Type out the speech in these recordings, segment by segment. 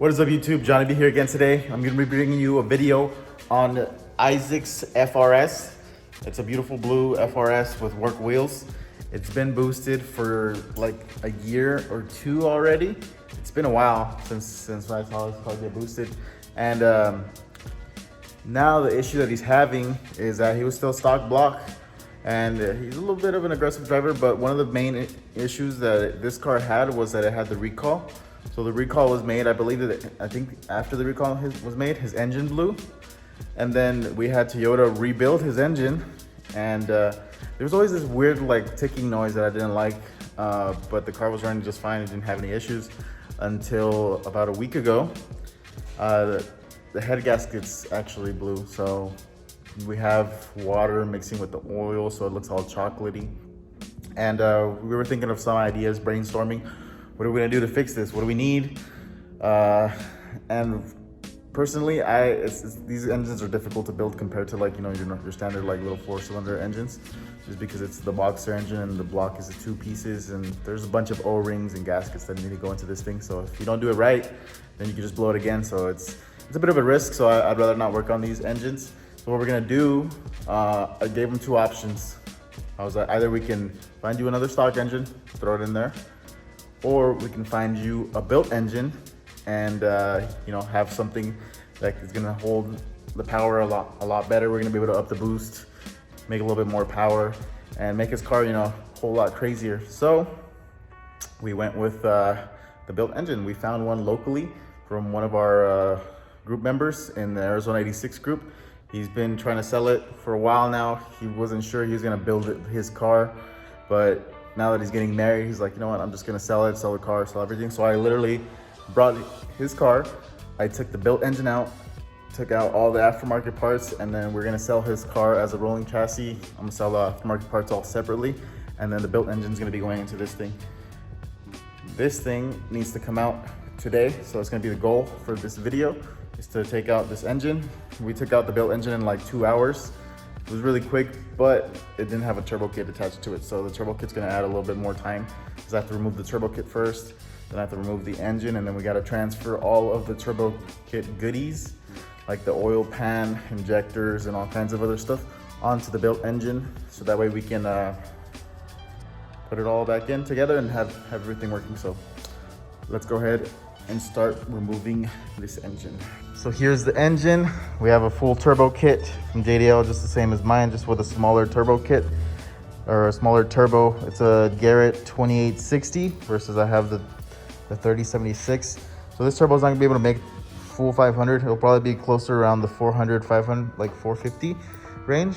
What is up YouTube, Jonny B here again today. I'm going to be bringing you a video on Issac's FRS. It's a beautiful blue FRS with work wheels. It's been boosted for like a year or two already. It's been a while since I saw this car get boosted. And now the issue that he's having is that he was still stock block. And he's a little bit of an aggressive driver, but one of the main issues that this car had was that it had the recall. So the recall was made, I think after the recall was made, his engine blew. And then we had Toyota rebuild his engine. And there was always this weird like ticking noise that I didn't like, but the car was running just fine. It didn't have any issues until about a week ago. The head gaskets actually blew. So we have water mixing with the oil, so it looks all chocolatey. And we were thinking of some ideas, brainstorming. What are we gonna do to fix this? What do we need? And personally, these engines are difficult to build compared to like, your standard like little 4-cylinder engines, just because it's the boxer engine and the block is the 2 pieces, and there's a bunch of O-rings and gaskets that need to go into this thing. So if you don't do it right, then you can just blow it again. So it's a bit of a risk. So I'd rather not work on these engines. So what we're gonna do, I gave them 2 options. I was like, either we can find you another stock engine, throw it in there, or we can find you a built engine and have something that is gonna hold the power a lot better. We're gonna be able to up the boost, make a little bit more power, and make his car, a whole lot crazier. So we went with the built engine. We found one locally from one of our group members in the Arizona 86 group. He's been trying to sell it for a while now. He wasn't sure he was gonna build his car, but now that he's getting married, he's like, you know what, I'm just gonna sell it, sell the car, sell everything. So I literally brought his car. I took the built engine out, took out all the aftermarket parts, and then we're gonna sell his car as a rolling chassis. I'm gonna sell the aftermarket parts all separately, and then the built engine's gonna be going into this thing. This thing needs to come out today, so it's gonna be the goal for this video, is to take out this engine. We took out the built engine in like 2 hours. It was really quick, but it didn't have a turbo kit attached to it. So the turbo kit's gonna add a little bit more time, because I have to remove the turbo kit first, then I have to remove the engine, and then we gotta transfer all of the turbo kit goodies, like the oil pan, injectors, and all kinds of other stuff onto the built engine. So that way we can put it all back in together and have everything working. So let's go ahead and start removing this engine. So here's the engine. We have a full turbo kit from JDL, just the same as mine, just with a smaller turbo kit, or a smaller turbo. It's a Garrett 2860 versus I have the 3076. So this turbo is not gonna be able to make full 500. It'll probably be closer around the 400, 500, like 450 range.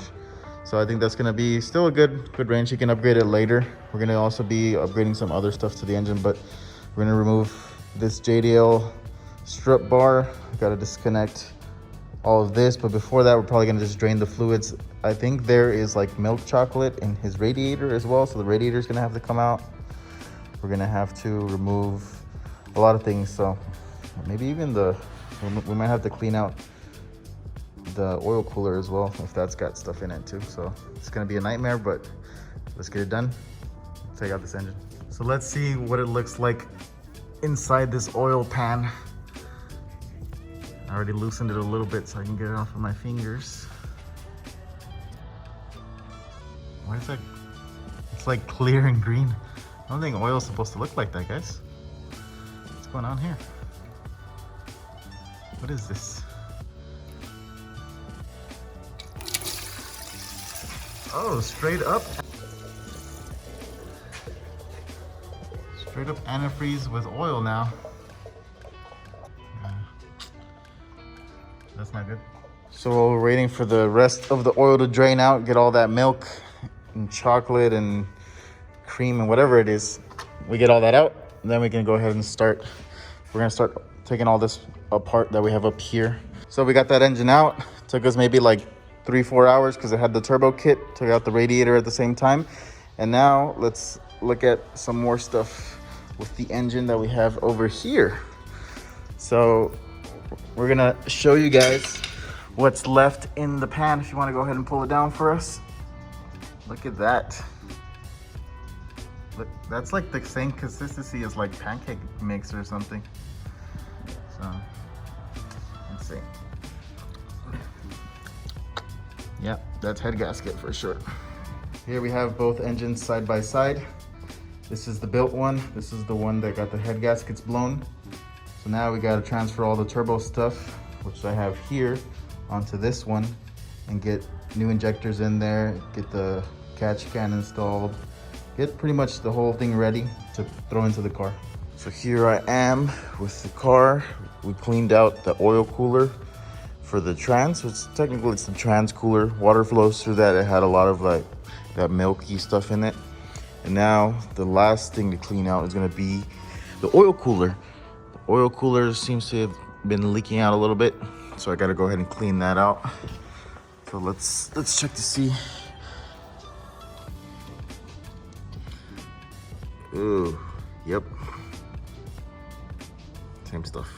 So I think that's gonna be still a good range. You can upgrade it later. We're gonna also be upgrading some other stuff to the engine, but we're gonna remove this JDL strut bar. Gotta disconnect all of this, but before that, we're probably gonna just drain the fluids. I think there is like milk chocolate in his radiator as well, so the radiator is gonna have to come out. We're gonna have to remove a lot of things, so maybe even we might have to clean out the oil cooler as well, if that's got stuff in it too. So it's gonna be a nightmare, but let's get it done. Take out this engine. So let's see what it looks like inside this oil pan. I already loosened it a little bit so I can get it off of my fingers. Why is that? It's like clear and green. I don't think oil is supposed to look like that, guys. What's going on here? What is this? Oh, straight up. Straight up antifreeze with oil now. That's not good. So while we're waiting for the rest of the oil to drain out, get all that milk and chocolate and cream and whatever it is, we get all that out, and then we can go ahead and start. We're gonna start taking all this apart that we have up here. So we got that engine out. Took us maybe like 3-4 hours because it had the turbo kit. Took out the radiator at the same time. And now let's look at some more stuff with the engine that we have over here. So we're gonna show you guys what's left in the pan. If you want to go ahead and pull it down for us. Look at that. Look, that's like the same consistency as like pancake mix or something. So let's see. Yeah, that's head gasket for sure. Here we have both engines side by side. This is the built one. This is the one that got the head gaskets blown. So now we got to transfer all the turbo stuff, which I have here, onto this one and get new injectors in there, get the catch can installed, get pretty much the whole thing ready to throw into the car. So here I am with the car. We cleaned out the oil cooler for the trans, which technically it's the trans cooler. Water flows through that. It had a lot of like that milky stuff in it. And now the last thing to clean out is gonna be the oil cooler. The oil cooler seems to have been leaking out a little bit, so I gotta go ahead and clean that out. So let's check to see. Ooh, yep. Same stuff.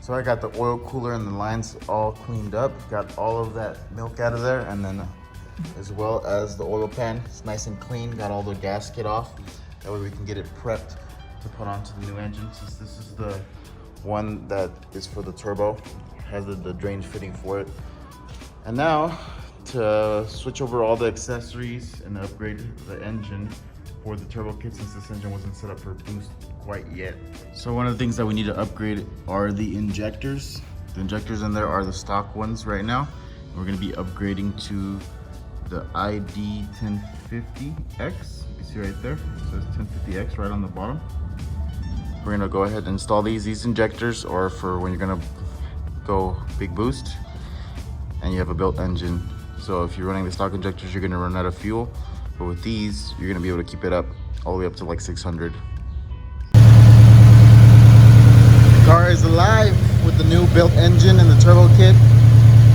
So I got the oil cooler and the lines all cleaned up. Got all of that milk out of there, and then as well as the oil pan. It's nice and clean. Got all the gasket off. That way we can get it prepped to put onto the new engine, since this is the one that is for the turbo. Has the drain fitting for it. And now to switch over all the accessories and upgrade the engine for the turbo kit, since this engine wasn't set up for boost quite yet. So one of the things that we need to upgrade are the injectors. The injectors in there are the stock ones right now. We're gonna be upgrading to the ID 1050X. You can see right there, it says 1050X right on the bottom. We're gonna go ahead and install these injectors, or for when you're gonna go big boost and you have a built engine. So if you're running the stock injectors, you're gonna run out of fuel. But with these, you're gonna be able to keep it up all the way up to like 600. The car is alive with the new built engine and the turbo kit.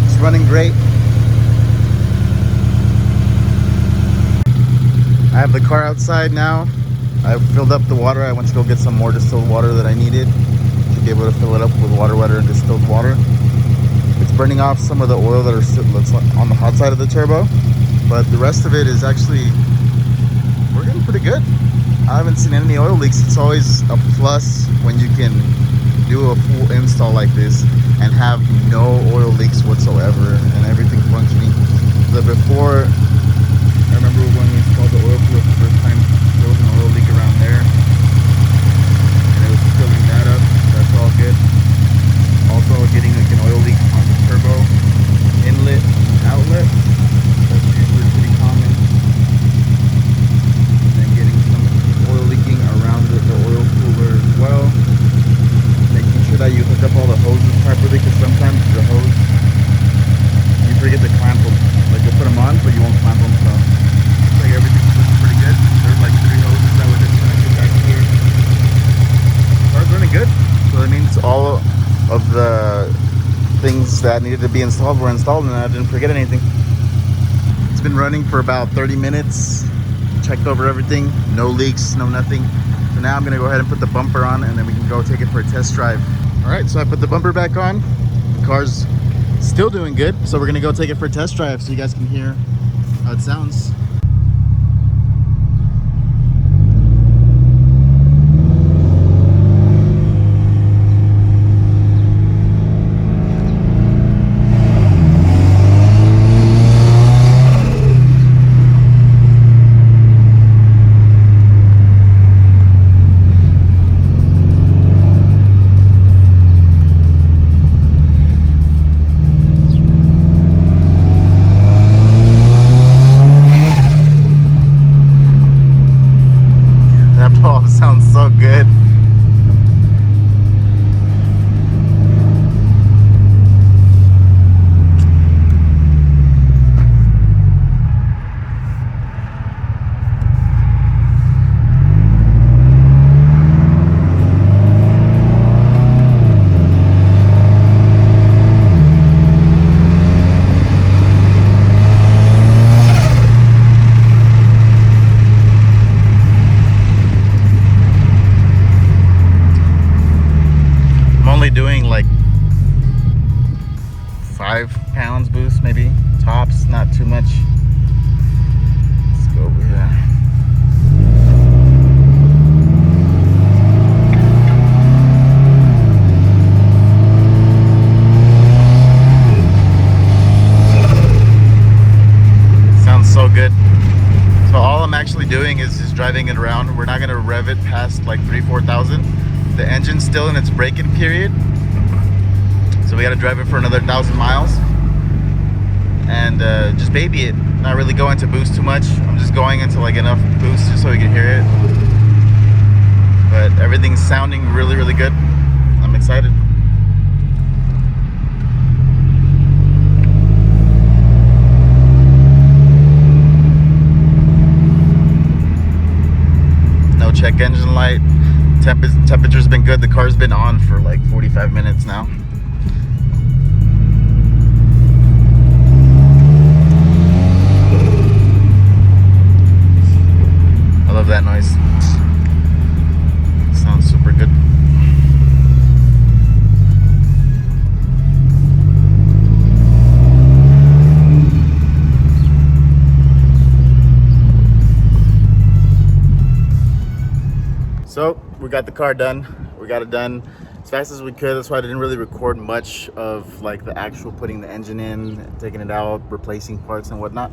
It's running great. I have the car outside now. I filled up the water. I went to go get some more distilled water that I needed to be able to fill it up with water wetter and distilled water. It's burning off some of the oil that's on the hot side of the turbo, but the rest of it is actually working pretty good. I haven't seen any oil leaks. It's always a plus when you can do a full install like this and have no oil leaks whatsoever and everything functioning. The before, I remember when we installed the oil cooler the first time, there was an oil leak around there and it was filling that up. That's all good. Also getting like an oil leak on the turbo inlet and outlet. That's usually pretty common. And then getting some oil leaking around the oil cooler as well. Making sure that you hook up all the hoses properly, because sometimes the hose, you forget to clamp them. Like you'll put them on, but you won't clamp them. So looks like everything's looking pretty good. There's like 3 hoses that were disconnected back here. The car's running good. So that means all of the things that needed to be installed were installed, and I didn't forget anything. It's been running for about 30 minutes. Checked over everything, no leaks, no nothing. So now I'm gonna go ahead and put the bumper on, and then we can go take it for a test drive. All right, so I put the bumper back on. The car's still doing good, so we're gonna go take it for a test drive so you guys can hear how it sounds. Sounds so good. Doing like 5 pounds boost, maybe tops, not too much. Let's go over here. driving it around. We're not gonna rev it past like 3,000-4,000. The engine's still in its break-in period, so we gotta drive it for another 1,000 miles and just baby it. Not really going to boost too much. I'm just going into like enough boost just so we can hear it. But everything's sounding really, really good. I'm excited. No check engine light. Temperature's been good. The car's been on for like 45 minutes now. I love that noise. Sounds super good. So we got the car done. We got it done as fast as we could. That's why I didn't really record much of like the actual putting the engine in, taking it out, replacing parts and whatnot.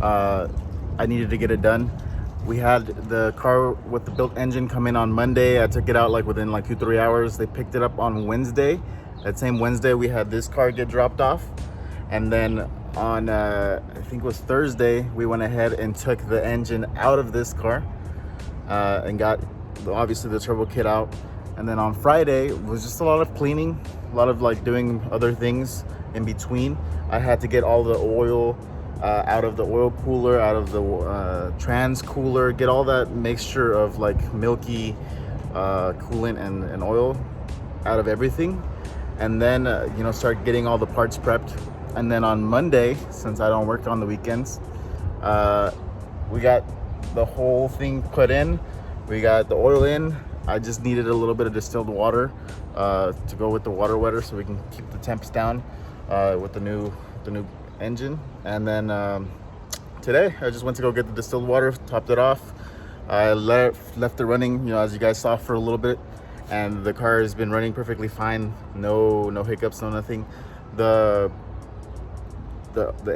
I needed to get it done. We had the car with the built engine come in on Monday. I took it out like within like 2-3 hours. They picked it up on Wednesday. That same Wednesday we had this car get dropped off, and then on I think it was Thursday we went ahead and took the engine out of this car and got obviously the turbo kit out. And then on Friday it was just a lot of cleaning, a lot of like doing other things in between. I had to get all the oil out of the oil cooler, out of the trans cooler, get all that mixture of like milky coolant and oil out of everything, and then you know, start getting all the parts prepped. And then on Monday, since I don't work on the weekends, we got the whole thing put in. We got the oil in. I just needed a little bit of distilled water to go with the water wetter so we can keep the temps down with the new engine. And then today I just went to go get the distilled water, topped it off. I left it running, you know, as you guys saw, for a little bit, and the car has been running perfectly fine. No hiccups, no nothing. The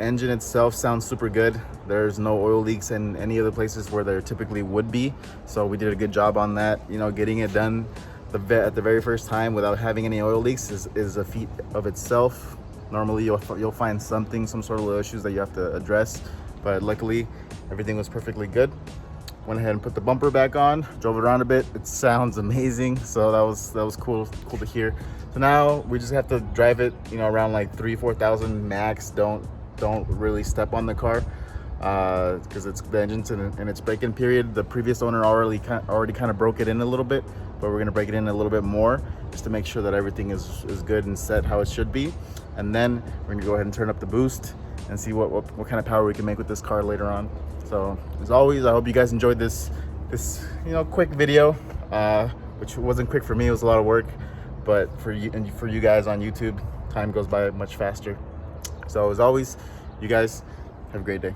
engine itself sounds super good. There's no oil leaks in any of the places where there typically would be, so we did a good job on that. You know, getting it done at the very first time without having any oil leaks is a feat of itself. Normally you'll find some sort of little issues that you have to address, but luckily everything was perfectly good. Went ahead and put the bumper back on, drove it around a bit. It sounds amazing, so that was cool to hear. So now we just have to drive it, you know, around like 3,000-4,000 max. Don't really step on the car because the engine's in its break-in period. The previous owner already kind of broke it in a little bit, but we're gonna break it in a little bit more just to make sure that everything is good and set how it should be. And then we're gonna go ahead and turn up the boost and see what kind of power we can make with this car later on. So as always, I hope you guys enjoyed this you know, quick video, which wasn't quick for me. It was a lot of work, but for you guys on YouTube, time goes by much faster. So as always, you guys have a great day.